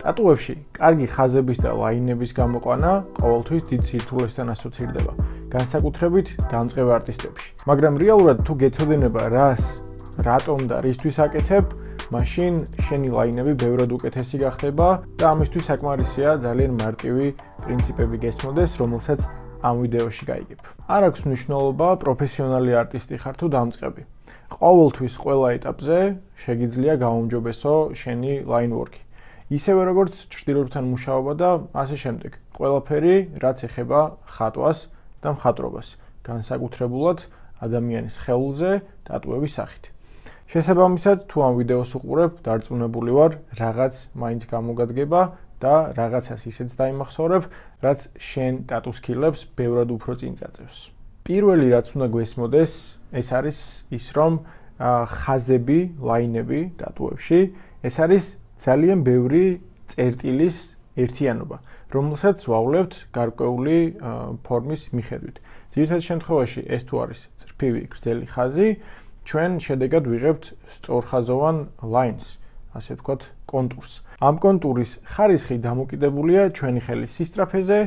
ტატუებში კარგი ხაზების და ლაინების გამოყვანა ყოველთვის დიდ სირთულესთან ასოცირდება, განსაკუთრებით დამწყებ არტისტებში. მაგრამ რეალურად თუ გეცოდენება რას, რატომ და რისთვის აკეთებ, მაშინ შენი ლაინები ბევრად უკეთესი გახდება და ამისთვის საკმარისია ძალიან მარტივი პრინციპები გესმოდეს, რომელსაც ამ ვიდეოში გაიგებ. არ აქვს მნიშვნელობა პროფესიონალი არტისტი ხარ თუ დამწყები. ყოველთვის ყველა ეტაპზე შეგიძლია გაუმჯობესო შენი ლაინვორკი. ისევე როგორც ჩრდილოებთან მუშაობა და ასე შემდეგ. ყველაფერი, რაც ეხება ხატვას და მხატვრობას, განსაკუთრებულად ადამიანის სხეულზე ტატუების სახით. შესაბამისად, თუ ამ ვიდეოს უყურებ, დარწმუნებული ვარ, რაღაც მაინც გამოგადგება და რაღაცას ისეც დაიმახსოვრებ, რაც შენ ტატუს სკილებს ბევრად უფრო წინ წაწევს. პირველი რაც უნდა გვესმოდეს, ეს არის ის, რომ ხაზები, ლაინები ტატუებში, ეს არის ძალიან ბევრი წერტილის ერთიანობა, რომელსაც ვავლებთ გარკვეული ფორმის მიხედვით. ძირითადად შემთხვევაში ეს თუ არის წრფივი გრძელი ხაზი, ჩვენ შედეგად ვიღებთ სწორხაზოვან ლაინს, ასე ვთქვათ, კონტურს. ამ კონტურის ხარისხი დამოკიდებულია ჩვენი ხელის სისწრაფეზე,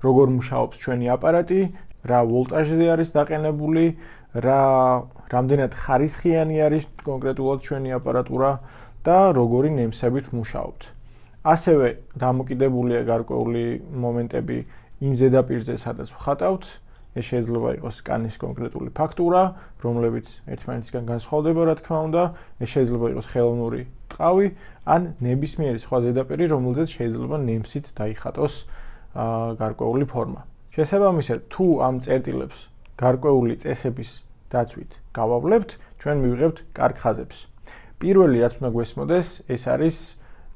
როგორ მუშაობს ჩვენი აპარატი, რა ვოლტაჟზე არის დაყენებული, რამდენად ხარისხიანი არის კონკრეტულად ჩვენი აპარატურა და როგორი ნემსებით მუშაობთ. ასევე დამოკიდებულია გარკვეული მომენტები იმ ზედაპირზე, სადაც ვხატავთ. ეს შეიძლება იყოს კანის კონკრეტული ფაქტურა, რომლებიც ერთმანეთისგან განსხვავდება, რა თქმა უნდა. ეს შეიძლება იყოს ხელოვნური ტყავი, ან ნებისმიერი სხვა ზედაპირი, რომელზეც შეიძლება ნემსით დაიხატოს გარკვეული ფორმა. შესაბამისად, თუ ამ წერტილებს გარკვეული წესების დაცვით გავავლებთ, ჩვენ მივიღებთ კარგ ხაზებს. პირველი რაც უნდა გვესმოდეს, ეს არის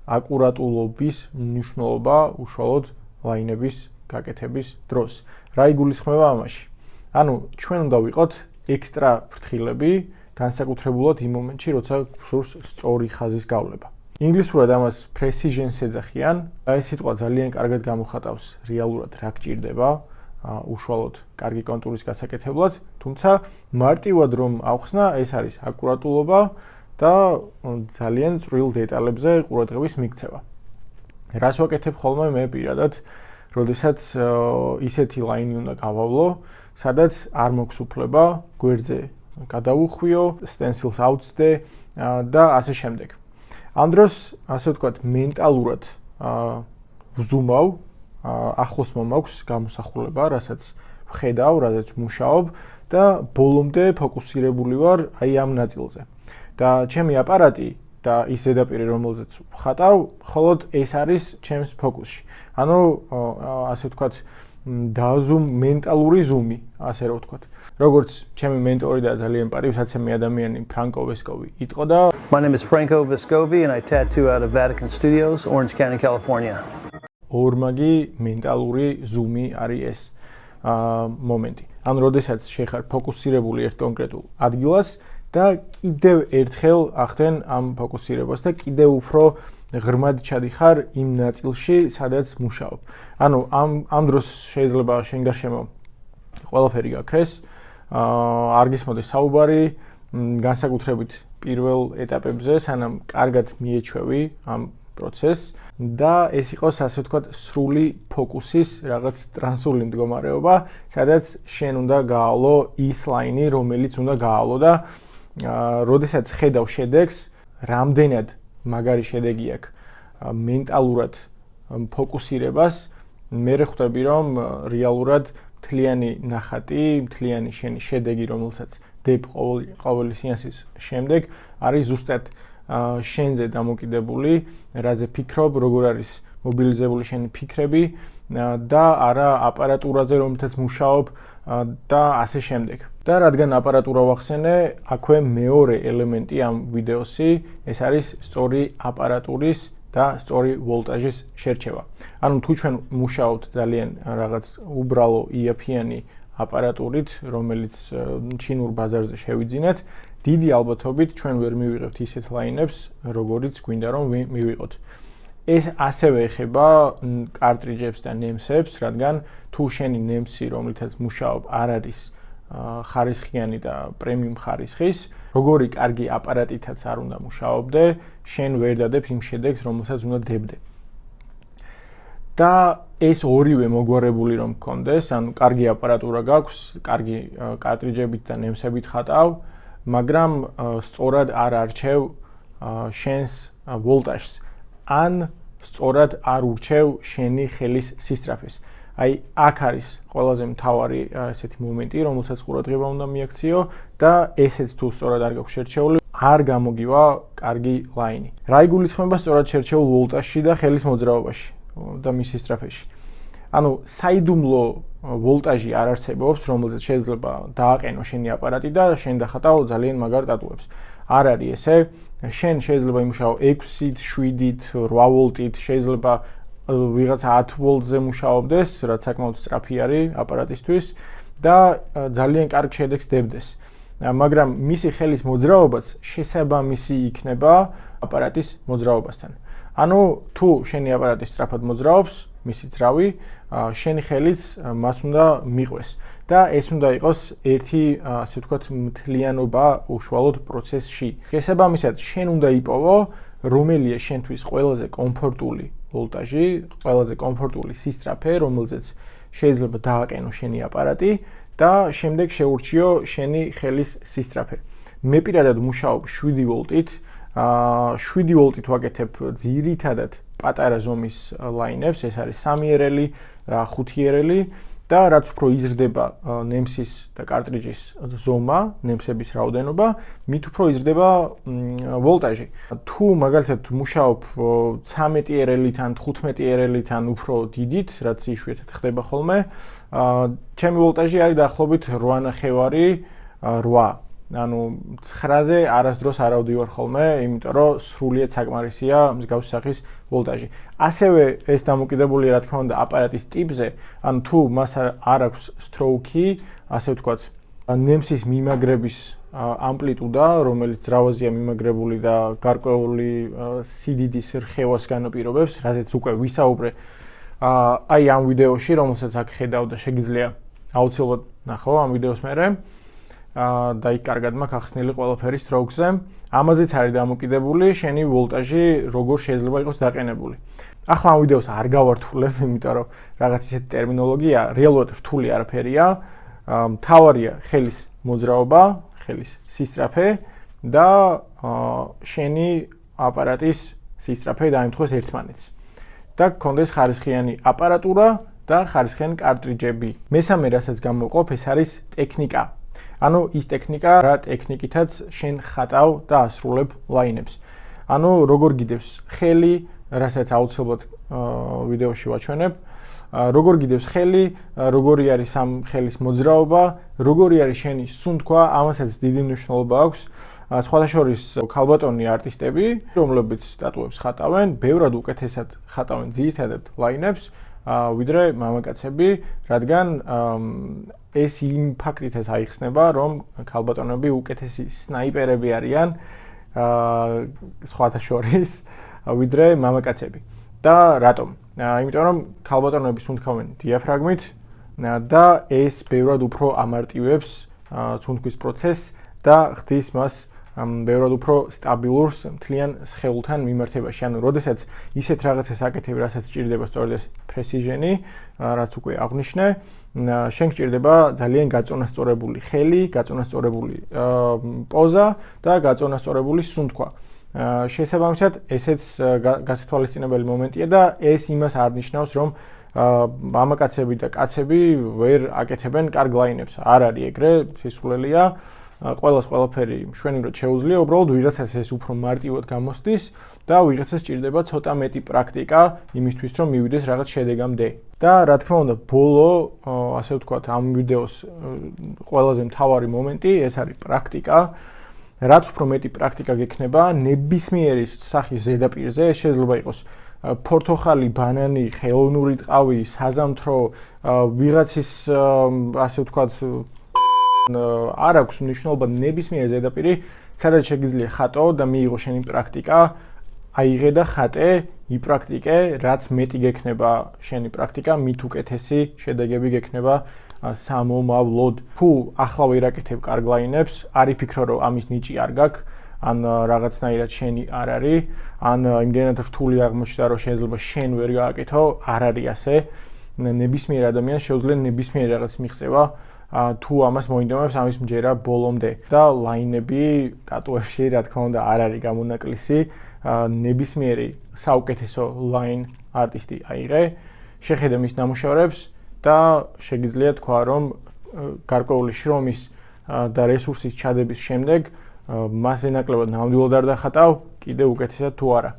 აკურატულობის მნიშვნელობა უშუალოდ ლაინების გაკეთების დროს. რა იგულისხმება ამაში? ანუ ჩვენ უნდა ვიყოთ ექსტრა ფრთხილები, განსაკუთრებულად იმ მომენტში, როცა გსურს სწორი ხაზის გავლება. ინგლისურად ამას precision-ს ეძახიან. ეს სიტყვა ძალიან კარგად გამოხატავს რეალურად რა გჭირდება უშუალოდ კარგი კონტურის გასაკეთებლად, თუმცა მარტივად რომ ავხსნა, ეს არის აკურატულობა და ძალიან წვრილ დეტალებზე ყურადღების მიქცევა. რას ვაკეთებ ხოლმე მე პირადად, როდესაც ისეთი ლაინი უნდა გავავლო, სადაც არ მოქვს უფლება გვერდზე გადავუხვიო, სტენსილს ავწდე და ასე შემდეგ. ამ დროს, ასე ვთქვათ, მენტალურად ვზუმავ, ახლოს მომაქვს გამოსახულება, რასაც ვხედავ, რასაც მუშაობ და ბოლომდე ფოკუსირებული ვარ აი ამ ნაწილზე. და ჩემი აპარატი და ის ზედაპირი, რომელზეც ვხატავ, მხოლოდ ეს არის ჩემს ფოკუსში. ანუ ასე ვთქვათ, მენტალური ზუმი, ასე რომ ვთქვათ. როგორც ჩემი მენტორი და ძალიან პატივსაცემი ადამიანი ფრანკო ვესკოვი იტყოდა, My name is Franco Vescovi and I tattoo out of Vatican Studios, Orange County, California. ორმაგი მენტალური ზუმი არის ეს მომენტი. ანუ როდესაც შეხარ ფოკუსირებული ერთ კონკრეტულ ადგილას და კიდევ ერთხელ ახდენ ამ ფოკუსირებას და კიდევ უფრო ღრმად ჩადიხარ იმ ნაწილში, სადაც მუშაობ. ანუ ამ დროს შეიძლება შენ გარშემო ყველაფერი გაქრეს, არ გისმოდეს საუბარი, განსაკუთრებით პირველ ეტაპებზე, სანამ კარგად მიეჩვევი ამ პროცესს და ეს იყოს, ასე ვთქვათ, სრული ფოკუსის რაღაც ტრანსული მდგომარეობა, სადაც შენ უნდა გაავლო ის ლაინი, რომელიც უნდა გაავლო და როდესაც ხედავ შედეგს, რამდენად მაგარი შედეგი აქვს მენტალურად ფოკუსირებას, მე ხვდები, რომ რეალურად მთლიანი ნახატი, მთლიანი შენი შედეგი, რომელსაც დებ ყოველი სეანსის შემდეგ, არის ზუსტად შენზე დამოკიდებული, რაზე ფიქრობ, როგორ არის მობილიზებული შენი ფიქრები და არა აპარატურაზე, რომელთაც მუშაობ და ასე შემდეგ. და რადგან აპარატურა ვახსენე, აქვე მეორე ელემენტი ამ ვიდეოსი, ეს არის სწორი აპარატურის და სწორი ვოლტაჟის შერჩევა. ანუ თუ ჩვენ მუშაობთ ძალიან რაღაც უბრალო იაფიანი აპარატურით, რომელიც ჩინურ ბაზარზე შევიძინეთ, დიდი ალბათობით ჩვენ ვერ მივიღებთ ისეთ ლაინებს, როგორიც გვინდა რომ მივიღოთ. ეს ასევე ეხება კარტრიჯებს და ნემსებს, რადგან თუ შენი ნემსი, რომლითაც მუშაობ, არ არის ხარისხიანი და პრემიუმ ხარისხის, როგორი კარგი აპარატითაც არ უნდა მუშაობდე, შენ ვერ დადებ იმ შედეგს, რომელსაც უნდა დებდე. და ეს ორივე მოგვარებული რომ გქონდეს, ანუ კარგი აპარატურა გაქვს, კარგი კარტრიჯებით და ნემსებით ხატავ, მაგრამ სწორად არ არჩევ შენს ვოლტაჟს, ან სწორად არ ურჩევ შენი ხელის სისწრაფეს. Აი, აქ არის ყველაზე მთავარი ესეთი მომენტი, რომელსაც ყურადღება უნდა მიაქციო და ესეც თუ სწორად არ გაქვს შერჩეული, არ გამოგივა კარგი ლაინი. რა იგულისხმება სწორად შერჩეულ ვოლტაჟში და ხელის მოძრაობაში და მის სისწრაფეში. ანუ საიდუმლო ვოლტაჟი არ არსებობს, რომელზეც შეიძლება დააყენო შენი აპარატი და შენ დახატავ ძალიან მაგარ ტატუებს. არ არის ესე. შენ შეიძლება იმუშაო 6-ით, 7-ით, 8 ვოლტით, შეიძლება ვიღაცა 10 ვოლტზე მუშაობდეს, რაც საკმაოდ სწრაფი არის აპარატისთვის და ძალიან კარგ შედეგს დებდეს. მაგრამ მისი ხელის მოძრაობაც შესაბამისი იქნება აპარატის მოძრაობასთან. ანუ თუ შენი აპარატი სწრაფად მოძრაობს, მისი ძრავი, შენი ხელიც მას უნდა მიყვეს და ეს უნდა იყოს ერთი, ასე ვთქვათ, მთლიანობა უშუალოდ პროცესში. შესაბამისად, შენ უნდა იპოვო, რომელია შენთვის ყველაზე კომფორტული ვოლტაჟი, ყველაზე კომფორტული სისწრაფე, რომელზეც შეიძლება დააყენო შენი აპარატი და შემდეგ შეურჩიო შენი ხელის სისწრაფე. მე პირადად მუშაობ 7 ვოლტით, 7 ვოლტით ვაკეთებ ძირითადად პატარა ზომის ლაინებს, ეს არის 3 ერელი, 5 ერელი და რაც უფრო იზრდება ნემსის და კარტრიჯის ზომა, ნემსების რაოდენობა, მით უფრო იზრდება ვოლტაჟი. თუ მაგალითად მუშაობ 13 ერელითან, 15 ერელითან უფრო დიდით, რაც იშვიათად ხდება ხოლმე, ჩემი ვოლტაჟი არის დაახლოებით 8.5-8. ანუ 9-ზე არასდროს არ ავდივარ ხოლმე, იმიტომ რომ სრულიად საკმარისია მსგავსი სახის ვოლტაჟი. ასევე ეს დამოკიდებულია, რა თქმა უნდა, აპარატის ტიპზე, ანუ თუ მას არ აქვს სტროუქი, ასე ვთქვათ, ნემსის მიმაგრების ამპლიტუდა, რომელიც ძრავაზეა მიმაგრებული და გარკვეული სიდიდის რხევას განაპირობებს, რაზეც უკვე ვისაუბრე აი ამ ვიდეოში, რომელსაც აქ ხედავ და შეგიძლია აუცილებლად ნახო ამ ვიდეოს მერე. და იქ კარგად მაქვს ახსნილი ყველაფერი სტროუქზე. ამაზეც არის დამოკიდებული შენი ვოლტაჟი როგორ შეიძლება იყოს დაყენებული. ახლა ამ ვიდეოს არ გავართულებ, იმიტომ რომ რაღაც ისეთი ტერმინოლოგია რეალურად რთული არაფერია. მთავარია ხელის მოძრაობა, ხელის სისწრაფე და შენი აპარატის სისწრაფე დაემთხვეს ერთმანეთს. და გქონდეს ხარისხიანი აპარატურა და ხარისხიანი კარტრიჯები. მესამე რასაც გამოვყოფ, ეს არის ტექნიკა. ანუ ის ტექნიკა, რა ტექნიკითაც შენ ხატავ და ასრულებ ლაინებს. ანუ როგორ გიდევს ხელი, რასაც აუცილებლად ვიდეოში ვაჩვენებ, როგორ გიდევს ხელი, როგორი არის ამ ხელის მოძრაობა, როგორი არის შენი სუნთქვა, ამასაც დიდი მნიშვნელობა აქვს. სხვადასხვის ქალბატონი არტისტები, რომლებიც ტატუებს ხატავენ, ბევრად უკეთესად ხატავენ ძირითადად ლაინებს, ვიდრე მამაკაცები, რადგან ეს იმ ფაქტითაც აიხსნება, რომ ქალბატონები უკეთესი სნაიპერები არიან სხვადასხვის ვიდრე მამაკაცები. და რატომ? იმიტომ რომ ქალბატონები სუნთქავენ დიაფრაგმით და ეს ბევრად უფრო ამარტივებს სუნთქვის პროცესს და ხდის მას ბევრად უფრო სტაბილურს მთლიან სხეულთან მიმართებაში. ანუ როდესაც ისეთ რაღაცას აკეთებ, რასაც სჭირდება სწორედ ეს პრესიჟენი, რაც უკვე აღვნიშნე, შენ გჭირდება ძალიან გაწონასწორებული ხელი, გაწონასწორებული პოზა და გაწონასწორებული სუნთქვა. შესაბამისად, ესეც გასათვალისწინებელი მომენტია და ეს იმას არ ნიშნავს, რომ მამაკაცები და კაცები ვერ აკეთებენ კარგ ლაინებს. არ არის ეგრე, სისულელია. ყველას ყველაფერი მშვენივრად შეუძლია, უბრალოდ ვიღაცას ეს უფრო მარტივად გამოსდის და ვიღაცას სჭირდება ცოტა მეტი პრაქტიკა იმისთვის, რომ მივიდეს რაღაც შედეგამდე. და რა თქმა უნდა, ბოლო, ასე ვთქვათ, ამ ვიდეოს ყველაზე მთავარი მომენტი, ეს არის პრაქტიკა. რაც უფრო მეტი პრაქტიკა გექნება, ნებისმიერი სახის ზედაპირზე, შეიძლება იყოს ფორთოხალი, ბანანი, ხელოვნური ტყავი, საზამთრო, ვიღაცის, ასე ვთქვათ, არ აქვს მნიშვნელობა ნებისმიერ ზედაპირი, სადაც შეგიძლია ხატო და მიიღო შენი პრაქტიკა, აიღე და ხატე, იპრაქტიკე, რაც მეტი გექნება შენი პრაქტიკა, მით უკეთესი შედეგები გექნება სამომავლოდ. თუ ახლა ვერ აკეთებ კარგ ლაინებს, არ იფიქრო, რომ ამის ნიჭი არ გაქვს, ან რაღაცნაირად შენი არ არის, ან იმდენად რთული აღმოჩნდა, რომ შეიძლება შენ ვერ გააკეთო, არ არის ასე. ნებისმიერ ადამიანს შეუძლია ნებისმიერ რაღაც მიღწევა, თუ ამას მოინდომებს ამის მჯერა ბოლომდე. და ლაინები ტატუებში, რა თქმა უნდა, არ არის გამონაკლისი. ნებისმიერი საუკეთესო ლაინ არტისტი აიღე, შეხედე მის ნამუშევრებს და შეგიძლია თქვა, რომ გარკვეული შრომის და რესურსის ჩადების შემდეგ მას ენაკლებად ნამდვილად არ დახატავ, კიდე უკეთესად თუ არა.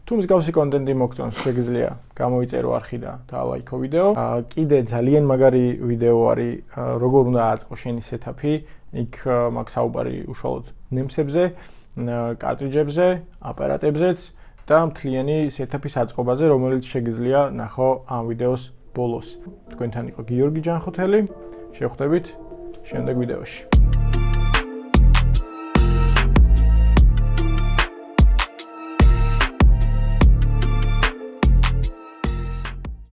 თუ მსგავსი კონტენტი მოგწონს, შეგიძლია გამოიწერო არხი და დაალაიქო ვიდეო. კიდე ძალიან მაგარი ვიდეო არის, როგორ უნდა აწყო შენი სეტაპი, იქ მაქვს საუბარი უშუალოდ ნემსებზე, კარტრიჯებზე, აპარატებზეც და მთლიანი სეტაპის აწყობაზე, რომელიც შეგიძლია ნახო ამ ვიდეოს ბოლოს. თქვენთან იყო გიორგი ჯანხოთელი, შევხვდებით შემდეგ ვიდეოში.